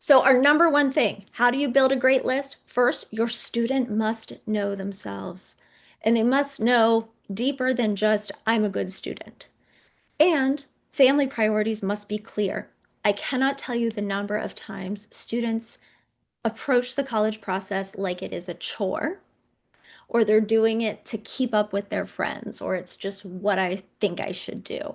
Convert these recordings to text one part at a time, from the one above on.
So our number one thing, how do you build a great list? First, your student must know themselves, and they must know deeper than just, I'm a good student. And family priorities must be clear. I cannot tell you the number of times students approach the college process like it is a chore, or they're doing it to keep up with their friends, or it's just what I think I should do.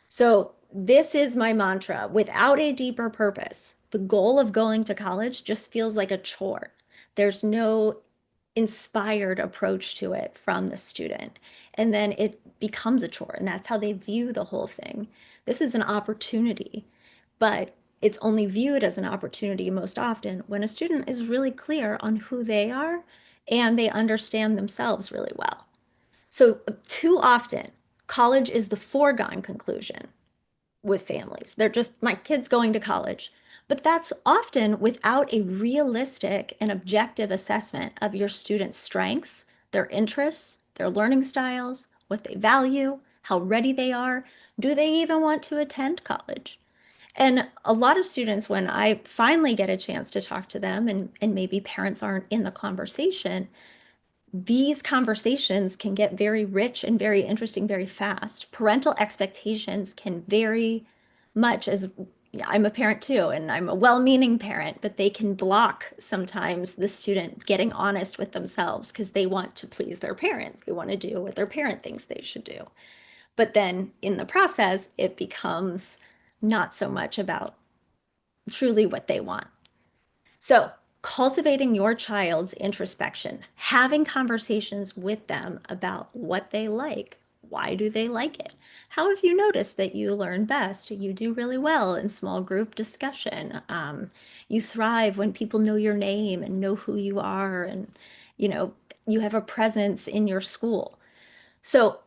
So, this is my mantra without a deeper purpose. The goal of going to college just feels like a chore. There's no inspired approach to it from the student. And then it becomes a chore, and that's how they view the whole thing. This is an opportunity, but it's only viewed as an opportunity most often when a student is really clear on who they are and they understand themselves really well. So, too often, college is the foregone conclusion with families. They're just, my kid's going to college. But that's often without a realistic and objective assessment of your students' strengths, their interests, their learning styles, what they value, how ready they are. Do they even want to attend college? And a lot of students, when I finally get a chance to talk to them, and maybe parents aren't in the conversation, these conversations can get very rich and very interesting very fast. Parental expectations can very much as yeah, I'm a parent too, and I'm a well-meaning parent, but they can block sometimes the student getting honest with themselves because they want to please their parent. They want to do what their parent thinks they should do. But then in the process, it becomes not so much about truly what they want. So, cultivating your child's introspection, having conversations with them about what they like. Why do they like it? How have you noticed that you learn best? You do really well in small group discussion. You thrive when people know your name and know who you are, and you know you have a presence in your school. So,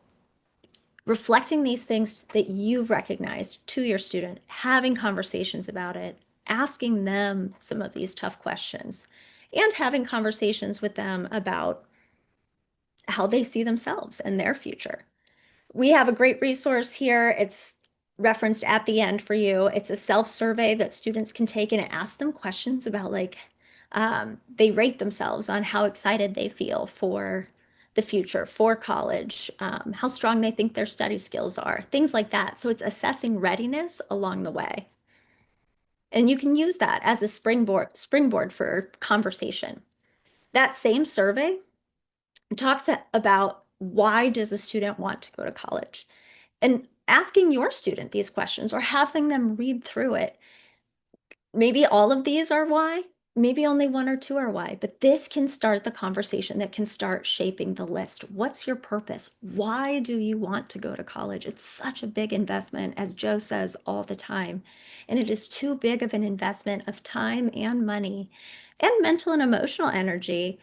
reflecting these things that you've recognized to your student, having conversations about it, asking them some of these tough questions, and having conversations with them about how they see themselves and their future. We have a great resource here. It's referenced at the end for you. It's a self-survey that students can take, and it asks them questions about they rate themselves on how excited they feel for the future, for college, how strong they think their study skills are, things like that. So it's assessing readiness along the way. And you can use that as a springboard for conversation. That same survey talks about why does a student want to go to college? And asking your student these questions or having them read through it. Maybe all of these are why, maybe only one or two are why, but this can start the conversation that can start shaping the list. What's your purpose? Why do you want to go to college? It's such a big investment, as Joe says all the time. And it is too big of an investment of time and money and mental and emotional energy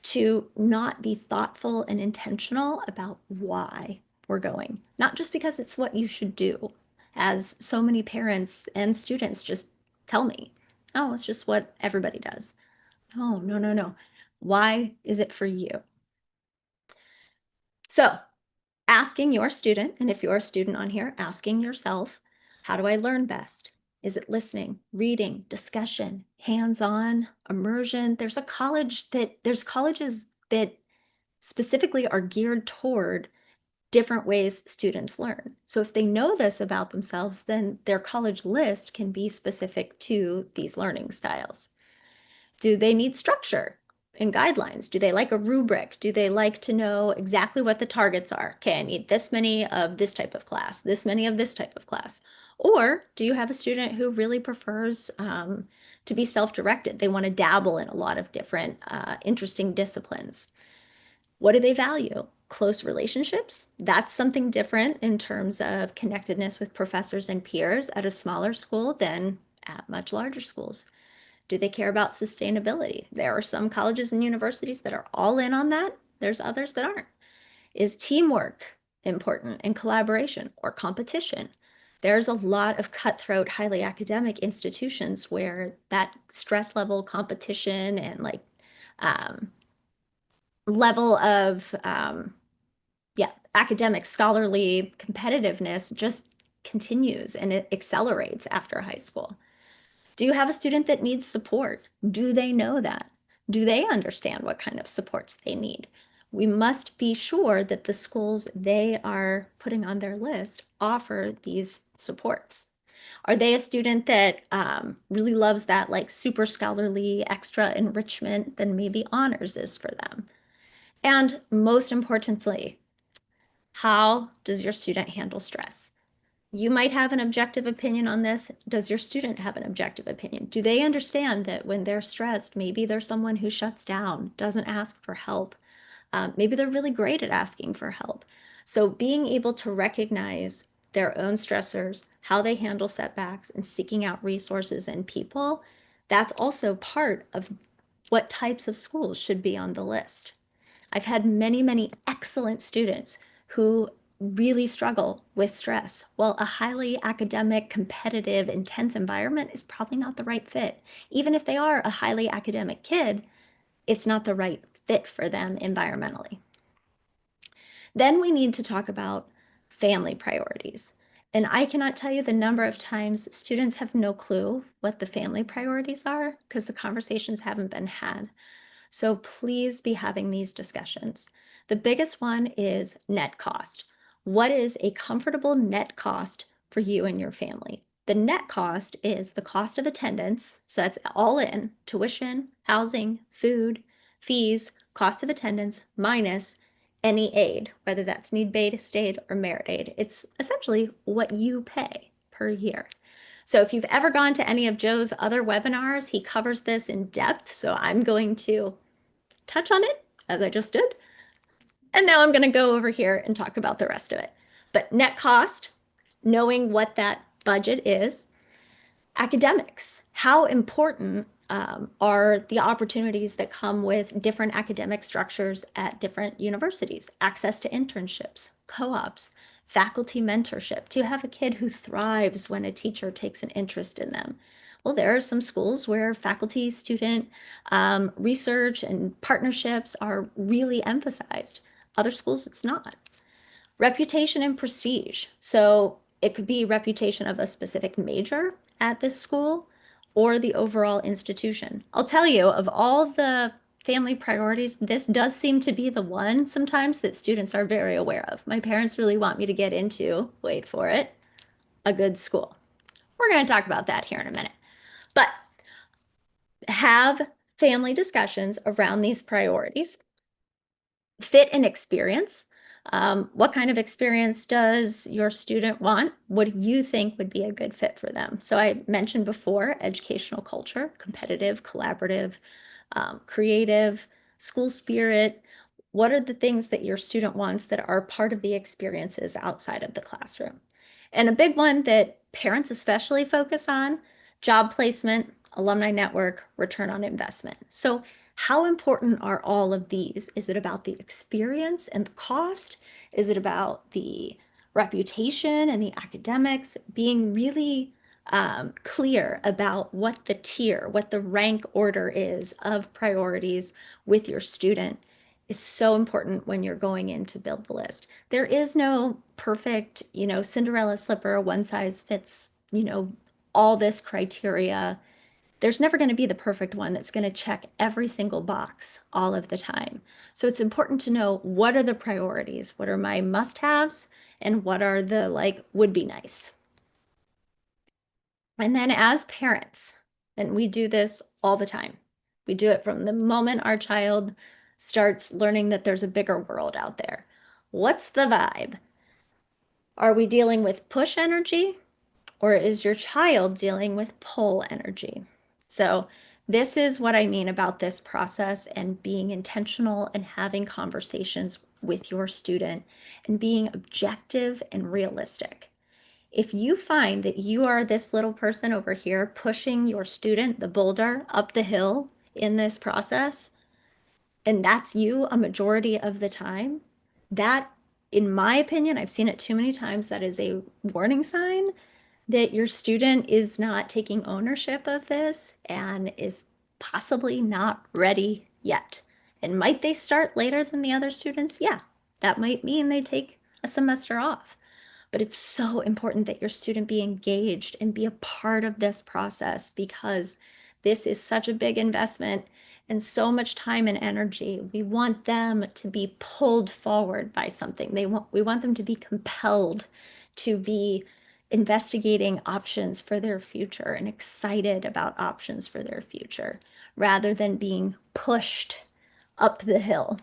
to not be thoughtful and intentional about why we're going. Not just because it's what you should do, as so many parents and students just tell me, oh, it's just what everybody does. Oh, no, no, no. Why is it for you? So, asking your student, and if you're a student on here, asking yourself, how do I learn best? Is it listening, reading, discussion, hands-on, immersion? There's colleges that specifically are geared toward different ways students learn. So if they know this about themselves, then their college list can be specific to these learning styles. Do they need structure and guidelines? Do they like a rubric? Do they like to know exactly what the targets are? Okay, I need this many of this type of class, this many of this type of class. Or do you have a student who really prefers to be self-directed? They want to dabble in a lot of different interesting disciplines. What do they value? Close relationships. That's something different in terms of connectedness with professors and peers at a smaller school than at much larger schools. Do they care about sustainability? There are some colleges and universities that are all in on that. There's others that aren't. Is teamwork important and collaboration or competition? There's a lot of cutthroat, highly academic institutions where that stress level, competition, and um, level of yeah, academic, scholarly competitiveness just continues and it accelerates after high school. Do you have a student that needs support? Do they know that? Do they understand what kind of supports they need? We must be sure that the schools they are putting on their list offer these supports. Are they a student that really loves that like super scholarly extra enrichment? Then maybe honors is for them. And most importantly, how does your student handle stress? You might have an objective opinion on this. Does your student have an objective opinion? Do they understand that when they're stressed, maybe they're someone who shuts down, doesn't ask for help? Maybe they're really great at asking for help. So being able to recognize their own stressors, how they handle setbacks, and seeking out resources and people, that's also part of what types of schools should be on the list. I've had many, many excellent students who really struggle with stress. Well, a highly academic, competitive, intense environment is probably not the right fit. Even if they are a highly academic kid, it's not the right fit for them environmentally. Then we need to talk about family priorities. And I cannot tell you the number of times students have no clue what the family priorities are because the conversations haven't been had. So please be having these discussions. The biggest one is net cost. What is a comfortable net cost for you and your family? The net cost is the cost of attendance. So that's all in tuition, housing, food, fees, cost of attendance, minus any aid, whether that's need-based aid or merit aid. It's essentially what you pay per year. So if you've ever gone to any of Joe's other webinars, he covers this in depth. So I'm going to touch on it as I just did. And now I'm going to go over here and talk about the rest of it. But net cost, knowing what that budget is, academics, how important are the opportunities that come with different academic structures at different universities, access to internships, co-ops, faculty mentorship. Do you have a kid who thrives when a teacher takes an interest in them? Well, there are some schools where faculty student research and partnerships are really emphasized. Other schools, it's not. Reputation and prestige. So it could be reputation of a specific major at this school or the overall institution. I'll tell you, of all the family priorities, this does seem to be the one sometimes that students are very aware of. My parents really want me to get into, wait for it, a good school. We're going to talk about that here in a minute. But have family discussions around these priorities. Fit and experience. What kind of experience does your student want? What do you think would be a good fit for them? So I mentioned before, educational culture, competitive, collaborative, creative, school spirit. What are the things that your student wants that are part of the experiences outside of the classroom? And a big one that parents especially focus on, job placement, alumni network, return on investment. So how important are all of these? Is it about the experience and the cost? Is it about the reputation and the academics? Being really clear about what the tier, what the rank order is of priorities with your student is so important when you're going in to build the list. There is no perfect, Cinderella slipper, one size fits, all this criteria. There's never going to be the perfect one that's going to check every single box all of the time. So it's important to know what are the priorities, what are my must-haves, and what are the like would be nice. And then as parents, and we do this all the time. We do it from the moment our child starts learning that there's a bigger world out there. What's the vibe? Are we dealing with push energy or is your child dealing with pull energy? So this is what I mean about this process and being intentional and having conversations with your student and being objective and realistic. If you find that you are this little person over here pushing your student, the boulder, up the hill in this process, and that's you a majority of the time, that, in my opinion, I've seen it too many times, that is a warning sign that your student is not taking ownership of this and is possibly not ready yet. And might they start later than the other students? Yeah, that might mean they take a semester off. But it's so important that your student be engaged and be a part of this process because this is such a big investment and so much time and energy. We want them to be pulled forward by something. We want them to be compelled to be investigating options for their future and excited about options for their future rather than being pushed up the hill.